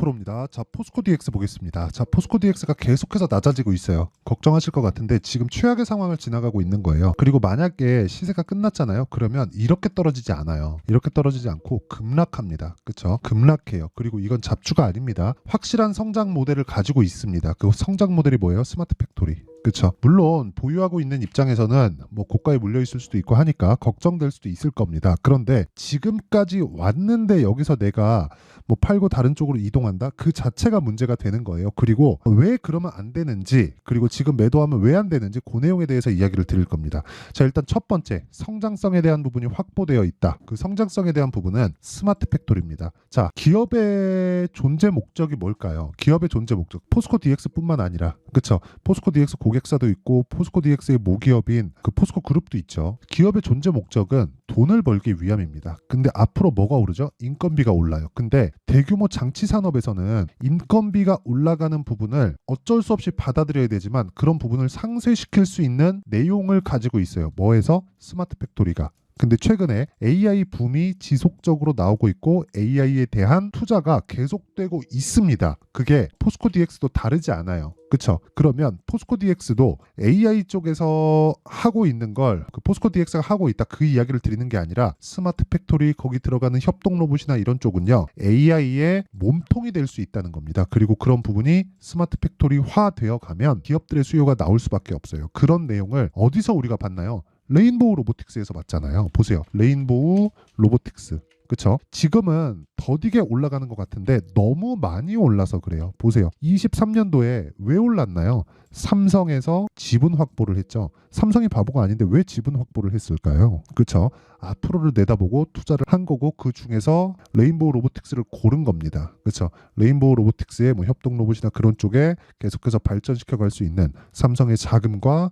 앞으로입니다. 자, 포스코 DX 보겠습니다. 자, 포스코 DX가 계속해서 낮아지고 있어요. 걱정하실 것 같은데 지금 최악의 상황을 지나가고 있는 거예요. 그리고 만약에 시세가 끝났잖아요. 그러면 이렇게 떨어지지 않아요. 이렇게 떨어지지 않고 급락합니다. 그쵸? 급락해요. 그리고 이건 잡주가 아닙니다. 확실한 성장 모델을 가지고 있습니다. 그 성장 모델이 뭐예요? 스마트 팩토리. 그쵸? 물론 보유하고 있는 입장에서는 뭐 고가에 물려 있을 수도 있고 하니까 걱정될 수도 있을 겁니다. 그런데 지금까지 왔는데 여기서 내가 뭐 팔고 다른 쪽으로 이동한다? 그 자체가 문제가 되는 거예요. 그리고 왜 그러면 안 되는지, 그리고 지금 매도하면 왜 안 되는지 그 내용에 대해서 이야기를 드릴 겁니다. 자, 일단 첫 번째, 성장성에 대한 부분이 확보되어 있다. 그 성장성에 대한 부분은 스마트 팩토리입니다. 자, 기업의 존재 목적이 뭘까요? 기업의 존재 목적, 포스코 DX뿐만 아니라, 그쵸? 포스코 DX 고객사도 있고 포스코 DX의 모기업인 그 포스코 그룹도 있죠. 기업의 존재 목적은 돈을 벌기 위함입니다. 근데 앞으로 뭐가 오르죠? 인건비가 올라요. 근데 대규모 장치 산업에서는 인건비가 올라가는 부분을 어쩔 수 없이 받아들여야 되지만 그런 부분을 상쇄시킬 수 있는 내용을 가지고 있어요. 뭐에서? 스마트 팩토리가. 근데 최근에 AI 붐이 지속적으로 나오고 있고 AI에 대한 투자가 계속되고 있습니다. 그게 포스코 DX도 다르지 않아요. 그쵸? 그러면 포스코 DX도 AI 쪽에서 하고 있는 걸 그 포스코 DX가 하고 있다, 그 이야기를 드리는 게 아니라 스마트 팩토리, 거기 들어가는 협동 로봇이나 이런 쪽은요 AI의 몸통이 될 수 있다는 겁니다. 그리고 그런 부분이 스마트 팩토리화 되어 가면 기업들의 수요가 나올 수밖에 없어요. 그런 내용을 어디서 우리가 봤나요? 레인보우 로보틱스에서 봤잖아요. 보세요. 레인보우 로보틱스. 그쵸? 지금은 더디게 올라가는 것 같은데 너무 많이 올라서 그래요. 보세요. 23년도에 왜 올랐나요? 삼성에서 지분 확보를 했죠. 삼성이 바보가 아닌데 왜 지분 확보를 했을까요? 그쵸? 앞으로를 내다보고 투자를 한 거고 그 중에서 레인보우 로보틱스를 고른 겁니다. 그쵸? 레인보우 로보틱스의 뭐 협동 로봇이나 그런 쪽에 계속해서 발전시켜 갈 수 있는 삼성의 자금과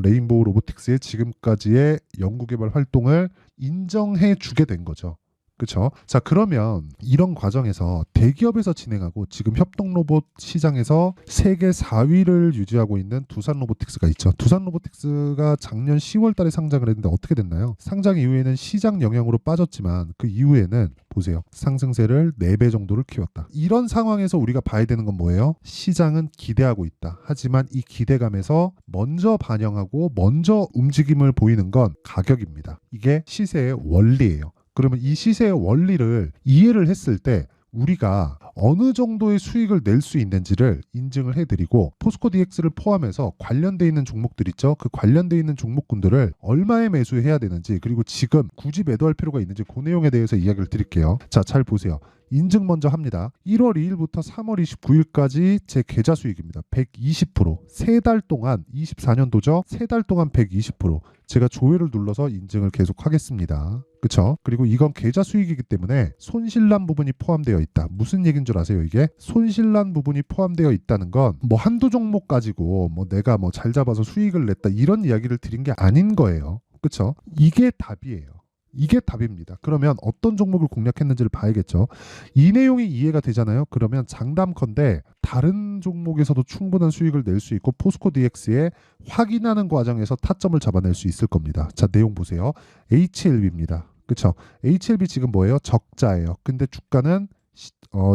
레인보우 로보틱스의 지금까지의 연구개발 활동을 인정해 주게 된 거죠. 그렇죠? 자, 그러면 이런 과정에서 대기업에서 진행하고 지금 협동 로봇 시장에서 세계 4위를 유지하고 있는 두산 로보틱스가 있죠. 두산 로보틱스가 작년 10월 달에 상장을 했는데 어떻게 됐나요? 상장 이후에는 시장 영향으로 빠졌지만 그 이후에는 보세요. 상승세를 4배 정도를 키웠다. 이런 상황에서 우리가 봐야 되는 건 뭐예요? 시장은 기대하고 있다. 하지만 이 기대감에서 먼저 반영하고 먼저 움직임을 보이는 건 가격입니다. 이게 시세의 원리예요. 그러면 이 시세의 원리를 이해를 했을 때 우리가 어느 정도의 수익을 낼 수 있는지를 인증을 해드리고 포스코 DX를 포함해서 관련돼 있는 종목들 있죠. 그 관련돼 있는 종목군들을 얼마에 매수해야 되는지, 그리고 지금 굳이 매도할 필요가 있는지 그 내용에 대해서 이야기를 드릴게요. 자, 잘 보세요. 인증 먼저 합니다. 1월 2일부터 3월 29일까지 제 계좌 수익입니다. 120%. 3달 동안, 24년도죠. 3달 동안 120%. 제가 조회를 눌러서 인증을 계속 하겠습니다. 그쵸? 그리고 이건 계좌 수익이기 때문에 손실난 부분이 포함되어 있다. 무슨 얘기인 줄 아세요? 이게 손실난 부분이 포함되어 있다는 건 뭐 한두 종목 가지고 뭐 내가 뭐 잘 잡아서 수익을 냈다 이런 이야기를 드린 게 아닌 거예요. 그쵸? 이게 답이에요. 이게 답입니다. 그러면 어떤 종목을 공략했는지를 봐야겠죠. 이 내용이 이해가 되잖아요. 그러면 장담컨대 다른 종목에서도 충분한 수익을 낼 수 있고 포스코 DX에 확인하는 과정에서 타점을 잡아낼 수 있을 겁니다. 자, 내용 보세요. HLB입니다. 그렇죠? HLB 지금 뭐예요? 적자예요. 근데 주가는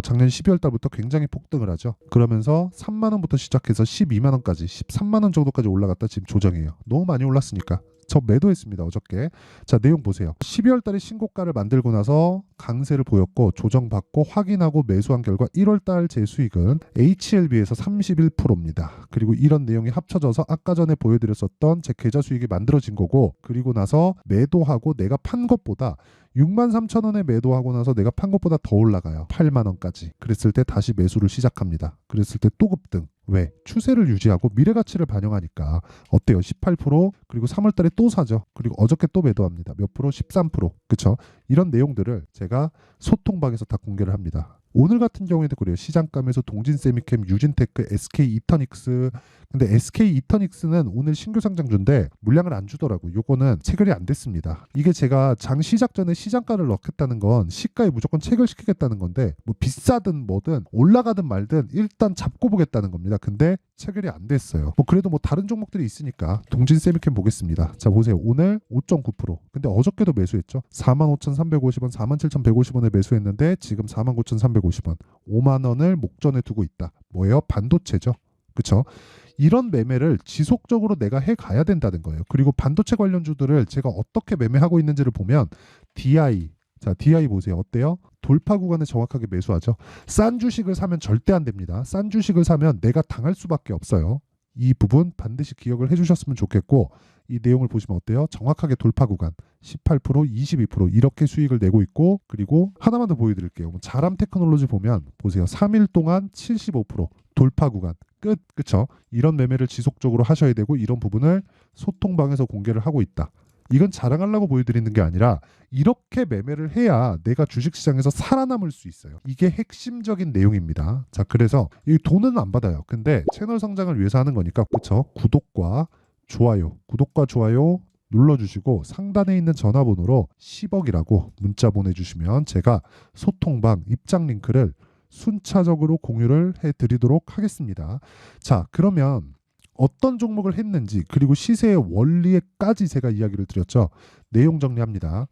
작년 12월 달부터 굉장히 폭등을 하죠. 그러면서 3만 원부터 시작해서 12만 원까지, 13만 원 정도까지 올라갔다 지금 조정해요. 너무 많이 올랐으니까. 저 매도했습니다. 어저께. 자, 내용 보세요. 12월 달에 신고가를 만들고 나서 강세를 보였고 조정받고 확인하고 매수한 결과 1월 달 제 수익은 HLB에서 31%입니다. 그리고 이런 내용이 합쳐져서 아까 전에 보여드렸었던 제 계좌 수익이 만들어진 거고, 그리고 나서 매도하고 내가 판 것보다 63,000원에 매도하고 나서 내가 판 것보다 더 올라가요. 8만 원까지. 그랬을 때 다시 매수를 시작합니다. 그랬을 때 또 급등. 왜? 추세를 유지하고 미래가치를 반영하니까. 어때요? 18%. 그리고 3월 달에 또 사죠. 그리고 어저께 또 매도합니다. 몇 프로? 13%. 그쵸? 이런 내용들을 제가 소통방에서 다 공개를 합니다. 오늘 같은 경우에도 그래요. 시장감에서 동진세미캠, 유진테크, SK이터닉스. 근데 SK이터닉스는 오늘 신규 상장주인데 물량을 안 주더라고요. 요거는 체결이 안 됐습니다. 이게 제가 장 시작 전에 시장가를 넣겠다는 건 시가에 무조건 체결시키겠다는 건데 뭐 비싸든 뭐든 올라가든 말든 일단 잡고 보겠다는 겁니다. 했습니다. 근데 체결이 안 됐어요. 그래도 다른 종목들이 있으니까 동진 세미캠 보겠습니다. 자, 보세요. 오늘 5.9%. 근데 어저께도 매수했죠. 45,350원, 47,150원에 매수했는데 지금 49,350원. 5만 원을 목전에 두고 있다. 뭐예요? 반도체죠. 그쵸? 이런 매매를 지속적으로 내가 해가야 된다는 거예요. 그리고 반도체 관련주들을 제가 어떻게 매매하고 있는지를 보면 DI, 자 DI 보세요. 어때요? 돌파 구간에 정확하게 매수하죠. 싼 주식을 사면 절대 안 됩니다. 싼 주식을 사면 내가 당할 수밖에 없어요. 이 부분 반드시 기억을 해주셨으면 좋겠고, 이 내용을 보시면 어때요? 정확하게 돌파 구간 18%, 22% 이렇게 수익을 내고 있고, 그리고 하나만 더 보여드릴게요. 자람 테크놀로지 보면 보세요. 3일 동안 75% 돌파 구간 끝. 그쵸? 이런 매매를 지속적으로 하셔야 되고, 이런 부분을 소통방에서 공개를 하고 있다. 이건 자랑하려고 보여드리는 게 아니라 이렇게 매매를 해야 내가 주식시장에서 살아남을 수 있어요. 이게 핵심적인 내용입니다. 자, 그래서 이 돈은 안 받아요. 근데 채널 성장을 위해서 하는 거니까, 그쵸? 구독과 좋아요 눌러주시고 상단에 있는 전화번호로 10억이라고 문자 보내주시면 제가 소통방 입장 링크를 순차적으로 공유를 해드리도록 하겠습니다. 자, 그러면 어떤 종목을 했는지, 그리고 시세의 원리에까지 제가 이야기를 드렸죠. 내용 정리합니다.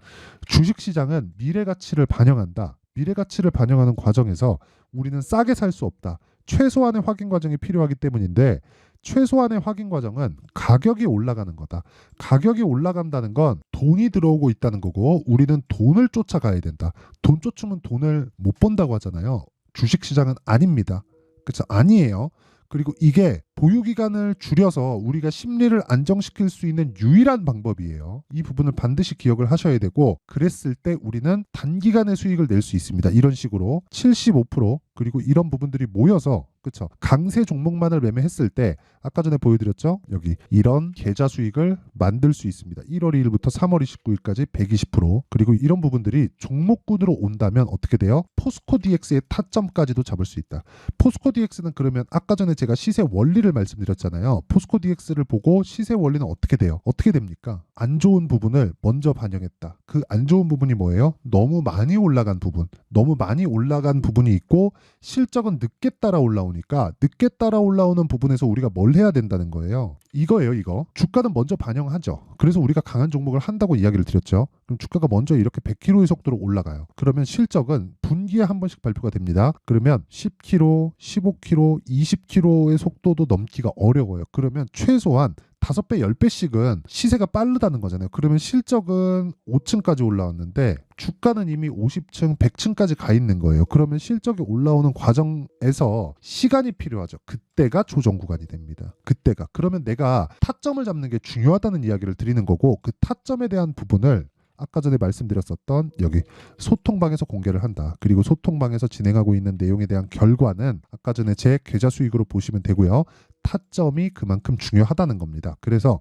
주식시장은 미래가치를 반영한다. 미래가치를 반영하는 과정에서 우리는 싸게 살 수 없다. 최소한의 확인 과정이 필요하기 때문인데, 최소한의 확인 과정은 가격이 올라가는 거다. 가격이 올라간다는 건 돈이 들어오고 있다는 거고, 우리는 돈을 쫓아가야 된다. 돈 쫓으면 돈을 못 번다고 하잖아요. 주식시장은 아닙니다. 그렇죠? 아니에요. 그리고 이게 보유기간을 줄여서 우리가 심리를 안정시킬 수 있는 유일한 방법이에요. 이 부분을 반드시 기억을 하셔야 되고, 그랬을 때 우리는 단기간에 수익을 낼 수 있습니다. 이런 식으로 75% 그리고 이런 부분들이 모여서, 그쵸? 강세 종목만을 매매했을 때 아까 전에 보여드렸죠? 여기 이런 계좌 수익을 만들 수 있습니다. 1월 2일부터 3월 29일까지 120%. 그리고 이런 부분들이 종목군으로 온다면 어떻게 돼요? 포스코 DX의 타점까지도 잡을 수 있다. 포스코 DX는 그러면 아까 전에 제가 시세 원리를 말씀드렸잖아요. 포스코 DX를 보고 시세 원리는 어떻게 돼요? 어떻게 됩니까? 안 좋은 부분을 먼저 반영했다. 그 안 좋은 부분이 뭐예요? 너무 많이 올라간 부분. 너무 많이 올라간 부분이 있고, 실적은 늦게 따라 올라오니까 늦게 따라 올라오는 부분에서 우리가 뭘 해야 된다는 거예요. 이거예요, 이거. 주가는 먼저 반영하죠. 그래서 우리가 강한 종목을 한다고 이야기를 드렸죠. 그럼 주가가 먼저 이렇게 100km의 속도로 올라가요. 그러면 실적은 분기에 한 번씩 발표가 됩니다. 그러면 10km, 15km, 20km의 속도도 넘기가 어려워요. 그러면 최소한 5배, 10배씩은 시세가 빠르다는 거잖아요. 그러면 실적은 5층까지 올라왔는데 주가는 이미 50층, 100층까지 가 있는 거예요. 그러면 실적이 올라오는 과정에서 시간이 필요하죠. 그때가 조정 구간이 됩니다. 그때가. 그러면 내가 타점을 잡는 게 중요하다는 이야기를 드리는 거고, 그 타점에 대한 부분을 아까 전에 말씀드렸었던 여기 소통방에서 공개를 한다. 그리고 소통방에서 진행하고 있는 내용에 대한 결과는 아까 전에 제 계좌 수익으로 보시면 되고요. 타점이 그만큼 중요하다는 겁니다. 그래서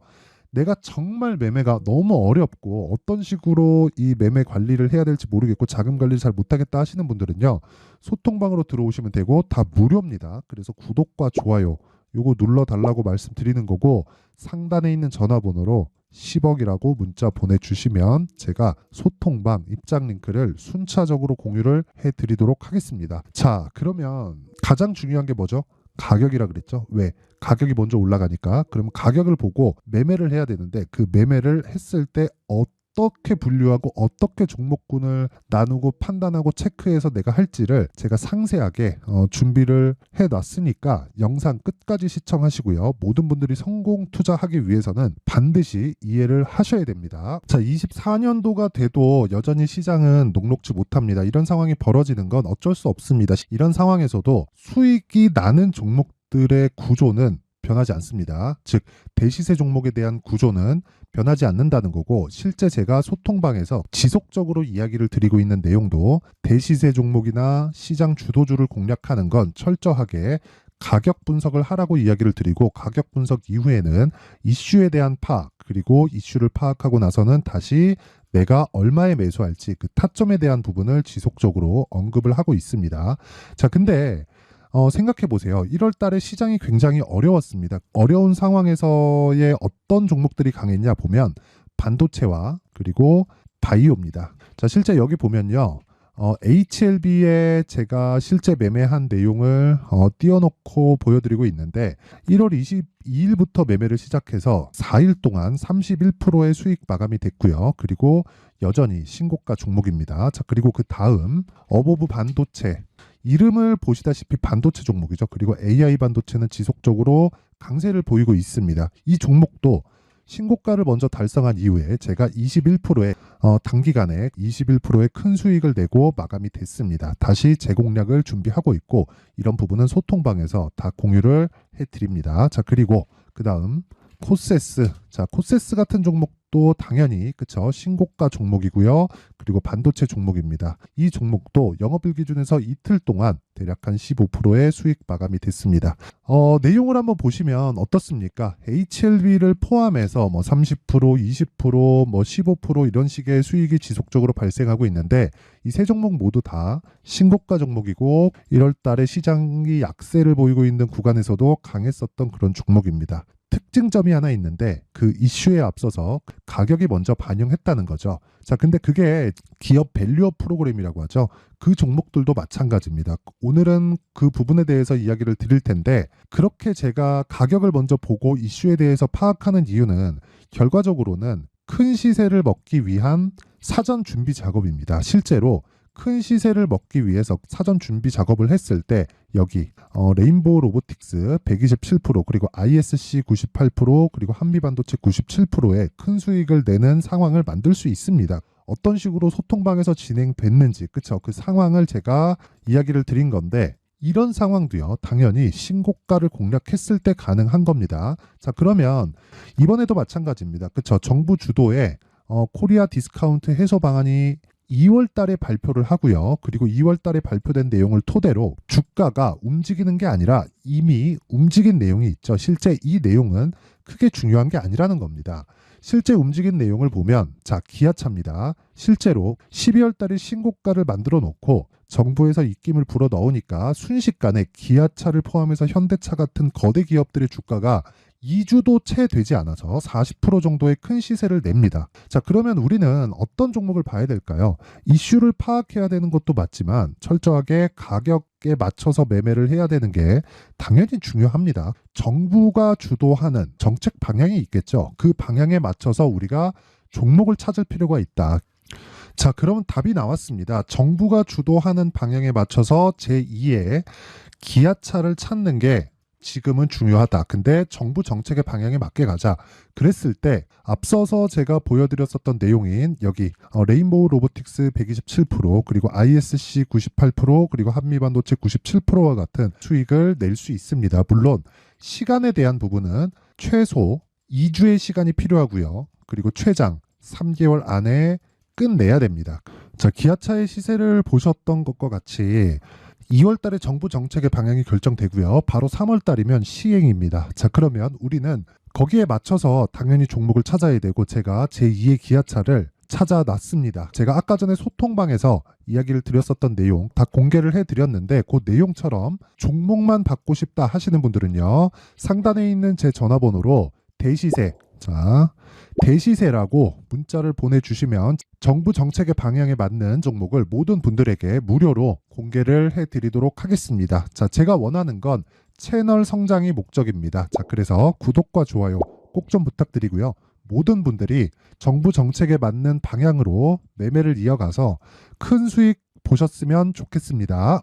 내가 정말 매매가 너무 어렵고 어떤 식으로 이 매매 관리를 해야 될지 모르겠고 자금 관리를 잘 못하겠다 하시는 분들은요, 소통방으로 들어오시면 되고 다 무료입니다. 그래서 구독과 좋아요 요거 눌러달라고 말씀드리는 거고, 상단에 있는 전화번호로 10억이라고 문자 보내주시면 제가 소통방 입장 링크를 순차적으로 공유를 해드리도록 하겠습니다. 자, 그러면 가장 중요한 게 뭐죠? 가격이라 그랬죠. 왜? 가격이 먼저 올라가니까. 그러면 가격을 보고 매매를 해야 되는데, 그 매매를 했을 때 어떻게 분류하고 어떻게 종목군을 나누고 판단하고 체크해서 내가 할지를 제가 상세하게 준비를 해놨으니까 영상 끝까지 시청하시고요. 모든 분들이 성공 투자하기 위해서는 반드시 이해를 하셔야 됩니다. 자, 24년도가 돼도 여전히 시장은 녹록지 못합니다. 이런 상황이 벌어지는 건 어쩔 수 없습니다. 이런 상황에서도 수익이 나는 종목들의 구조는 변하지 않습니다. 즉 대시세 종목에 대한 구조는 변하지 않는다는 거고, 실제 제가 소통방에서 지속적으로 이야기를 드리고 있는 내용도 대시세 종목이나 시장 주도주를 공략하는 건 철저하게 가격 분석을 하라고 이야기를 드리고, 가격 분석 이후에는 이슈에 대한 파악, 그리고 이슈를 파악하고 나서는 다시 내가 얼마에 매수할지 그 타점에 대한 부분을 지속적으로 언급을 하고 있습니다. 자, 근데 생각해 보세요. 1월 달에 시장이 굉장히 어려웠습니다. 어려운 상황에서의 어떤 종목들이 강했냐 보면 반도체와 그리고 바이오입니다. 자, 실제 여기 보면요. HLB에 제가 실제 매매한 내용을 띄워놓고 보여드리고 있는데 1월 22일부터 매매를 시작해서 4일 동안 31%의 수익 마감이 됐고요. 그리고 여전히 신고가 종목입니다. 자, 그리고 그 다음 어보브 반도체, 이름을 보시다시피 반도체 종목이죠. 그리고 AI 반도체는 지속적으로 강세를 보이고 있습니다. 이 종목도 신고가를 먼저 달성한 이후에 제가 21%의 단기간에 21%의 큰 수익을 내고 마감이 됐습니다. 다시 재공략을 준비하고 있고 이런 부분은 소통방에서 다 공유를 해드립니다. 자, 그리고 그 다음 코세스. 자, 코세스 같은 종목도 당연히 그쵸, 신고가 종목이고요. 그리고 반도체 종목입니다. 이 종목도 영업일 기준에서 이틀 동안 대략 한 15%의 수익 마감이 됐습니다. 내용을 한번 보시면 어떻습니까? HLB를 포함해서 뭐 30%, 20%, 뭐 15% 이런 식의 수익이 지속적으로 발생하고 있는데 이 세 종목 모두 다 신고가 종목이고 1월 달에 시장이 약세를 보이고 있는 구간에서도 강했었던 그런 종목입니다. 특징점이 하나 있는데 그 이슈에 앞서서 가격이 먼저 반영했다는 거죠. 자, 근데 그게 기업 밸류업 프로그램이라고 하죠. 그 종목들도 마찬가지입니다. 오늘은 그 부분에 대해서 이야기를 드릴 텐데 그렇게 제가 가격을 먼저 보고 이슈에 대해서 파악하는 이유는 결과적으로는 큰 시세를 먹기 위한 사전 준비 작업입니다. 실제로 큰 시세를 먹기 위해서 사전 준비 작업을 했을 때 여기 레인보우 로보틱스 127% 그리고 ISC 98% 그리고 한미반도체 97%의 큰 수익을 내는 상황을 만들 수 있습니다. 어떤 식으로 소통방에서 진행됐는지 그쵸, 그 상황을 제가 이야기를 드린 건데 이런 상황도요 당연히 신고가를 공략했을 때 가능한 겁니다. 자, 그러면 이번에도 마찬가지입니다. 그쵸, 정부 주도의 코리아 디스카운트 해소 방안이 2월 달에 발표를 하고요. 그리고 2월 달에 발표된 내용을 토대로 주가가 움직이는 게 아니라 이미 움직인 내용이 있죠. 실제 이 내용은 크게 중요한 게 아니라는 겁니다. 실제 움직인 내용을 보면 자, 기아차입니다. 실제로 12월 달에 신고가를 만들어 놓고 정부에서 입김을 불어 넣으니까 순식간에 기아차를 포함해서 현대차 같은 거대 기업들의 주가가 2주도 채 되지 않아서 40% 정도의 큰 시세를 냅니다. 자, 그러면 우리는 어떤 종목을 봐야 될까요? 이슈를 파악해야 되는 것도 맞지만 철저하게 가격에 맞춰서 매매를 해야 되는 게 당연히 중요합니다. 정부가 주도하는 정책 방향이 있겠죠. 그 방향에 맞춰서 우리가 종목을 찾을 필요가 있다. 자, 그러면 답이 나왔습니다. 정부가 주도하는 방향에 맞춰서 제2의 기아차를 찾는 게 지금은 중요하다. 근데 정부 정책의 방향에 맞게 가자. 그랬을 때 앞서서 제가 보여드렸었던 내용인 여기 레인보우 로보틱스 127% 그리고 ISC 98% 그리고 한미반도체 97%와 같은 수익을 낼 수 있습니다. 물론 시간에 대한 부분은 최소 2주의 시간이 필요하고요. 그리고 최장 3개월 안에 끝내야 됩니다. 자, 기아차의 시세를 보셨던 것과 같이 2월 달에 정부 정책의 방향이 결정되고요. 바로 3월 달이면 시행입니다. 자, 그러면 우리는 거기에 맞춰서 당연히 종목을 찾아야 되고 제가 제2의 기아차를 찾아놨습니다. 제가 아까 전에 소통방에서 이야기를 드렸었던 내용 다 공개를 해드렸는데 그 내용처럼 종목만 받고 싶다 하시는 분들은요. 상단에 있는 제 전화번호로 대시세, 자, 대시세라고 문자를 보내주시면 정부 정책의 방향에 맞는 종목을 모든 분들에게 무료로 공개를 해드리도록 하겠습니다. 자, 제가 원하는 건 채널 성장이 목적입니다. 자, 그래서 구독과 좋아요 꼭 좀 부탁드리고요. 모든 분들이 정부 정책에 맞는 방향으로 매매를 이어가서 큰 수익 보셨으면 좋겠습니다.